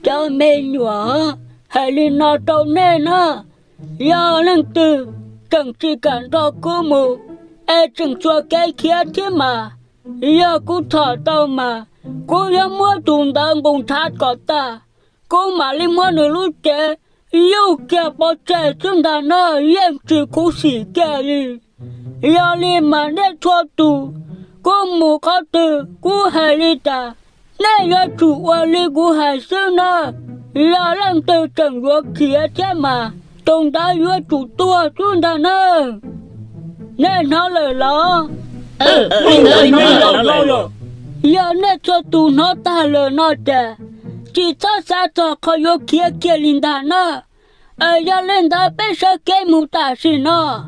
cho mẹ nhỏ hay lên nó trâu nè nó do năng từ chẳng chỉ cần cho cô mù chẳng cho cái kia thế mà do cô thở tao mà cô nhớ mua tùng đang cùng thắt có ta cô mà lên mua nửa lúc trẻ yêu kia bỏ trẻ chúng ta nó em chỉ cô xỉ kia đi do lên mà để cho tù cô mù có từ cô hay đi ta nè do chủ qua lên cô hay xưa nó do năng từ chẳng có kia thế mà tùng ta do chủ tua chúng ta nó nè nó lời lo giờ nè cho tụ nó ta lời nó trẻ chỉ cho sao cho khó vô kia kia linh đà nó giờ lên đó bé sợ cái mù tả xì nó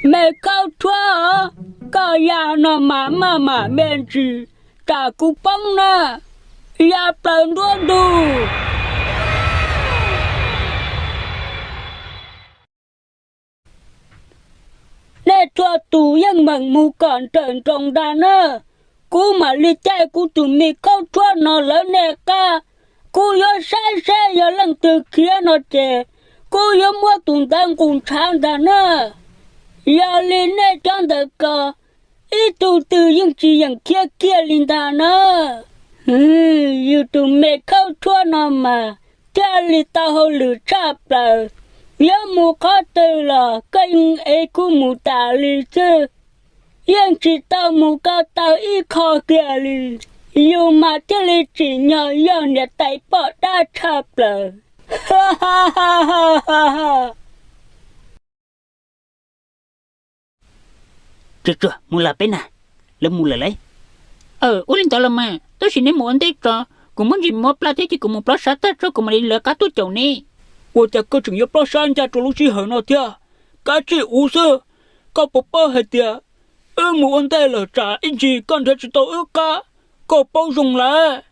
mẹ câu thua câu ya nó mà bên gì cả cú bông nè ya pleng luôn đủ nè cho tụ yang bằng mù còn trợn trồng đà nè cú mà li chạy cú tụ mi câu thua nó lớn nè ca cú yo sai yo lần từ kia nó trẻ cú yo mua tụng đang cùng trang đà nè giờ lên nè trong đời cờ ít tụ từ những chỉ yang kia linh đà nè yêu tụ mẹ câu thua nó mà cha li tao hồ lử chạp là nhớ mù khó từ là kênh ấy của mù tả lì chứ yên chỉ tao mù cao tao ít khó kia lì yêu mà thế lì chỉ nhờ yêu nhà tay bỏ đa chạp là ha ha ha ha ha ha chưa mù là bên à lâm mù là lấy ủa linh tao là mà tôi chỉ nên muốn thích cho cũng muốn gì mua pla thế chứ cũng muốn pla sát cho cũng mà đi lỡ cá tôi chồng nè我在各种要包山家走路去很多天，该去无事，搞不包还的，没问题了，咋一起刚才知道家，搞包送来，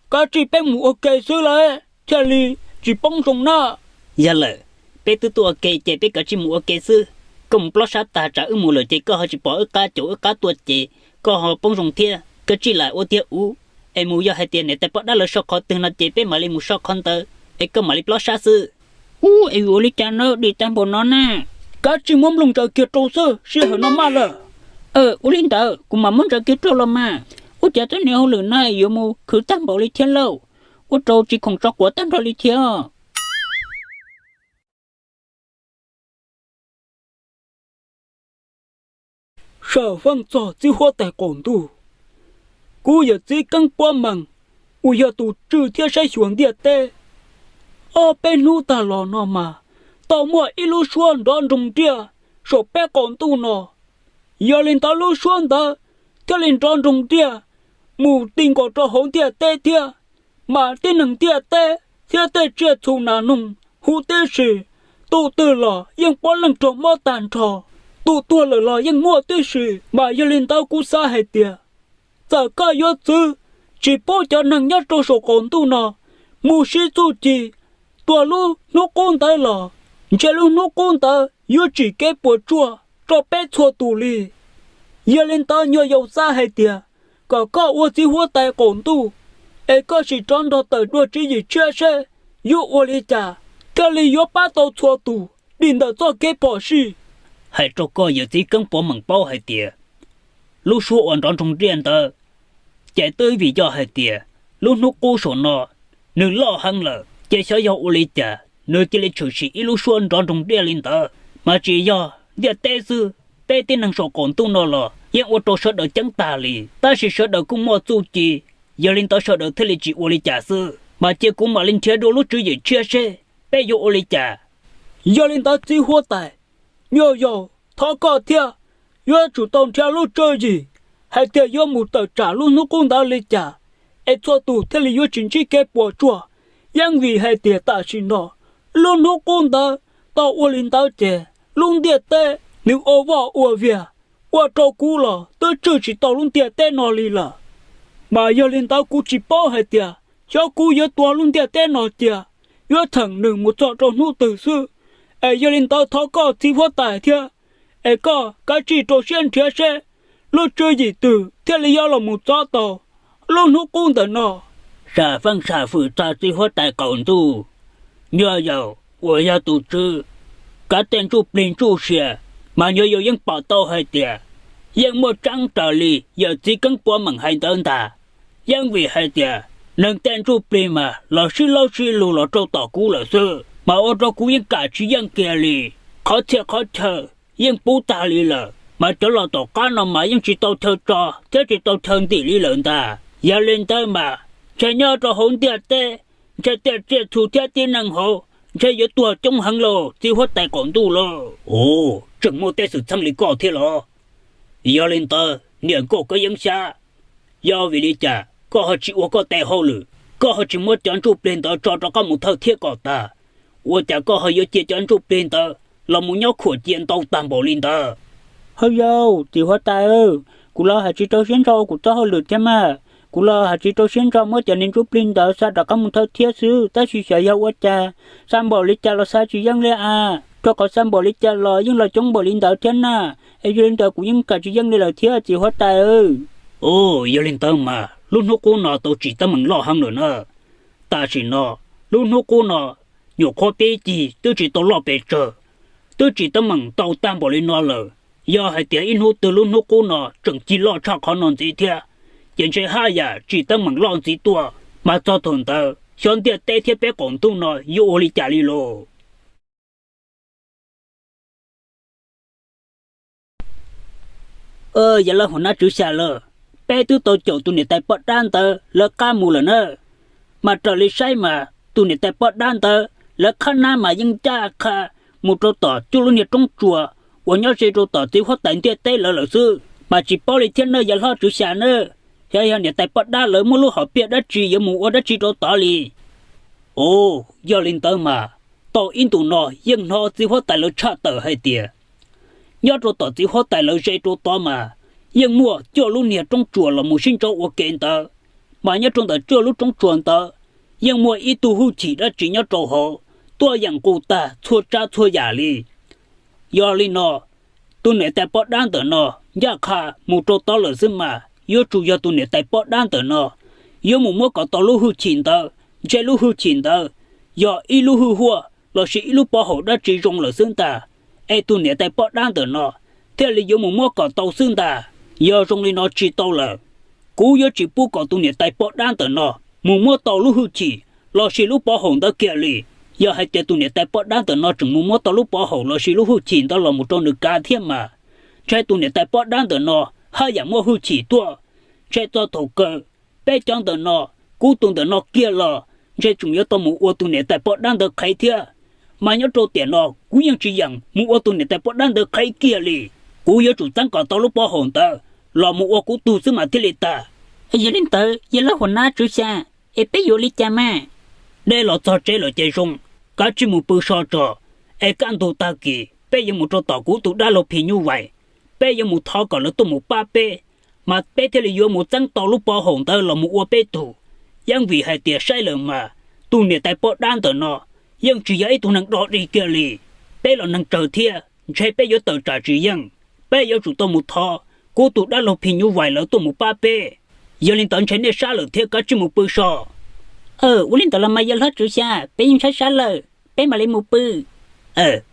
该去被母给死来，这里只帮送那。giờ lỡ bé tôi kể chế bé cả chỉ mua kể sư cùng pla sát ta trả mù lỡ chế có họ chỉ bỏ cá chỗ cá tuột chế có họ bông rồng thia cái chỉ lại ô thia em mua giờ hai tiền này tại bỏ đã lỡ sọc họ từng là chế bé mà lấy mua sọc con tờ em có mà lấy pla sát sư em uống cha nó đi tam bộ nó nè cá chỉ muốn lồng trời kia trâu sơ xí hở nó mà là uống linh tờ cũng mà muốn trời kia trâu là mà cha tới nẻo lửa này yêu mu cứ tam bộ đi theo lâu trâu chỉ còn cho của tam bộ đi theo sở vâng cho chỉ hoa tại cổng tu cú giờ chỉ căng qua măng giờ tu trừ theo sai xuống địa tê bên nu ta lo nó mà tao mua ilu xuân đón trồng tia số bé còn tu nó giờ lên tao lu xuân đó theo lên đón trồng tia mù tình có cho hỗn tia tê tia mà tên nâng tia tê theo tê chia thù nà nung hú tê sĩ tu từ lò nhưng bỏ lần trồng mò tàn trò tu tua lò nhưng mua tê sĩ mà giờ lên tao cú xa hết tia giờ cả yo chứ chỉ bỏ cho nâng nhất cho số còn tu nó mù sĩ tu chỉ tua lu nó con tay là chỉ lu nó con tay yêu chỉ cái bữa chua cho bé chua tù li giờ lên ta nhớ dầu xa hay tiệt cả ô chỉ hoa tay còn tu ấy có chỉ tròn đó tới đua chỉ gì chưa xe yêu ô li cha cái li yêu ba tàu chua tù định đó cho cái bỏ xí hay cho coi giờ chỉ cần bỏ măng bao hay tiệt lu số ổn tròn trong riêng đó chạy tới vì do hay tiệt lu nó cố số nó nữ lo hăng lợ chỉ sợ yêu ô li cha nơi chỉ lấy chủ sĩ ilu xuân tròn trong địa linh tờ mà chỉ do địa tê sư tê tên năng số còn tu nó là nhưng ô tô sợ đỡ chẳng ta li ta chỉ sợ đỡ cũng mua chu chi giờ linh tờ sợ đỡ thế li chỉ ô li trả sư mà chỉ cũng mà linh chế đồ lúc chữ gì chia sẻ bé yêu ô li trả giờ linh tờ chỉ hoa tài nhớ thọ có thiệt nhớ chủ động theo lúc chơi gì hay thiệt nhớ một tờ trả luôn nó cũng đã li trả ấy cho tụ thế li nhớ chính trị cái bỏ chùa yang vì hay thiệt ta xin nó luôn nó con ta tao ô linh tao trẻ luôn địa tê nếu ô vợ ô việt ô trâu cú là tôi chưa chỉ tao luôn địa tê nó li là mà giờ linh tao cú chỉ bao hay tiệt cho cú giờ tua luôn địa tê nó tiệt giờ thằng nương một trò trò nụ từ xưa ấy giờ linh tao tháo có chỉ phát tài thiệt ấy có cái chỉ trò xuyên thiệt xe lúc chơi gì từ thế là do là một gió tàu lúc nó cũng tận nó xả phăng xả phụ ta chỉ hóa tại cổng tu nhớ giàu của nhà tu sư cả tên chú bình chú xìa mà nhớ yêu những bảo tàu hay tiệt những một trắng trở lì giờ chỉ cần qua mảng hai tấn ta những vì hai tiệt nâng tên chú bình mà là sư lâu sư lù là trâu tỏ cũ là sư mà ô trâu cũ những cả chỉ những kia lì khó chờ những bố ta lì là mà cho là tỏ cá nào mà những chỉ tàu thơ trò thế chỉ tàu thân tỷ lì lớn ta giờ lên tới mà chạy nhớ cho hỗn tiệt tê chạy tiệt thủ tiệt tiên năng hồ chạy yếu tua trong hàng lô chỉ hóa tại cổng tu lô ồ chẳng mua tê sự tâm lý có thế lô giờ lên tới niệm cổ có những xa giờ vì lý cha có họ chỉ có tê hồ lử có họ chỉ muốn chọn chụp lên tới cho có một thơ thiết có ta我家个还有接专注变的，老母要可见到担保领的。好哟，只话大哦，古老还知道先找古早好了的嘛，古老还知道先找么叫人做领导，啥大家木头贴书，但是想要我家，三宝里家了啥子样了啊？cho có三宝里家了，因了中宝领导天呐，哎，领导古因cả只样了贴，只话大哦。哦，有领导嘛，lúc nó cô nó都只当门老行了呢，但是呢，lúc nó cô nó nhiều khó bé gì tôi chỉ tao lo bé chờ tôi chỉ tao mừng tao tam bỏ lên nó lờ giờ hai tiếng in hút từ lúc nó cô nó chẳng chỉ lo cho khó non gì thế hiện tại hai ya chỉ tao mừng lo gì tua mà cho thằng tao xong tiền tê thiết bé còn tu nó yêu đi trả đi lô giờ là hôm nay chú xa lờ bé tôi tao chỗ tôi này tại bớt đan tờ lỡ ca mù lờ nơ mà trở lại say mà tôi này tại bớt đan tờ lỡ khả năng mà những cha khả một chỗ tỏ chú luôn nhiệt trong chùa của nhau sẽ chỗ tỏ tiêu hóa tận tiệt tê lỡ sư mà chỉ bao lấy thiên nơi giờ lo chú xa nữa hiện hiện tại bớt đan lỡ mua lúc họ biết đã chỉ ở mù đã chỉ chỗ tỏ li ồ giờ lên tới mà tàu in tụ nó nhưng nó tiêu hóa tại lỡ cha tờ hay tiệt nhớ chỗ tỏ tiêu hóa tại lỡ dây chỗ tỏ mà nhưng mua cho lúc nhiệt trong chùa là một sinh chỗ của kiện tờ mà nhớ trong tờ cho lúc trong chùa tờ nhưng mua ít tu hữu chỉ đã chỉ nhớ trâu họ tôi yang cô ta thua cha thua giả li do li nó tôi nể tại bớt đan tờ nó giá khá một trâu to lỡ xứ mà yếu chủ yếu tôi nể tại bớt đan tờ nó yếu một mua có to lúc hữu chín tờ chơi lúc hữu chín tờ do ít lúc hữu hùa là sĩ lúc bỏ hậu đã chỉ rong lỡ xương ta ai tôi nể tại bớt đan tờ nó thế là yếu một mua có tàu xương ta giờ rong li nó chỉ tàu lỡ cú yếu chỉ bu có tôi nể tại bớt đan tờ nó một mua tàu lúc hữu chỉ là sĩ lúc bỏ hậu đã kia li giờ hai tiệt tụi này tại bớt đan tờ nó chừng mua mua tao lúc bỏ hậu là xí lúc hưu chỉ đó là một trong những cá thiên mà trái tụi này tại bớt đan tờ nó hai dạng mua hưu chỉ tua trái to thổ cơ bé chọn tờ nó cú tụi tờ nó kia là trái chúng yếu tao mua tụi này tại bớt đan tờ khai thiên mà nhớ trâu tiền nó cú yang chỉ yang mua tụi này tại bớt đan tờ khai kia li cú yếu chủ tăng cả tao lúc bỏ hậu tờ là mua cú tu xứ mà thế li ta giờ đến tới giờ là hôm nay chú xa em bé vô li cha mà đây là cho chế là chế rong cả chỉ một bữa sau trò ai can tu ta kỳ bây giờ một trò tàu cũ tụ đã lột phi như vậy bây giờ một thọ còn là tụ một ba bê mà bé thế là vô một trắng tàu lúc bỏ hồn tơ là một ô bê tụ nhưng vì hai tiệt sai lầm mà tu nè tại bỏ đan tờ nó nhưng chỉ ấy tu năng đỏ đi kia li bé là năng trời thia chạy bé vô tờ trả chỉ nhưng bé vô chủ tàu một thọ cũ tụ đã lột phi như vậy là tụ một ba bê giờ lên tận chạy nè xa lợn thia cả chỉ một bữa sau Ulin tao làm mai giờ hết chữ xa, bé nhưng sai lờ, bé mà lấy một bự.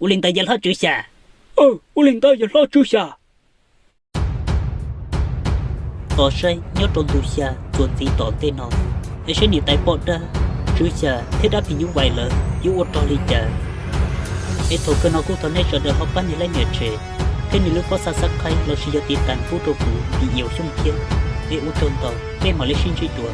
Ulin tao giờ hết chữ xa. Ulin tao giờ hết chữ xa. Ở đây nhớ trong chữ xa, chuẩn gì tỏ tên nó. Ở đây tại bọn đó, chữ xa, thế đã bị như vậy là, yêu ô tô đi chả. Ở thổ cơ nó cũng thằng này sợ được học班你来nhận chế. Thế nên lúc có xa sắc khai, nó sẽ có tiền tàn phú trô phú, bị nhiều xung thiên. Để ô trôn tàu, bé mà lấy xin chữ chùa.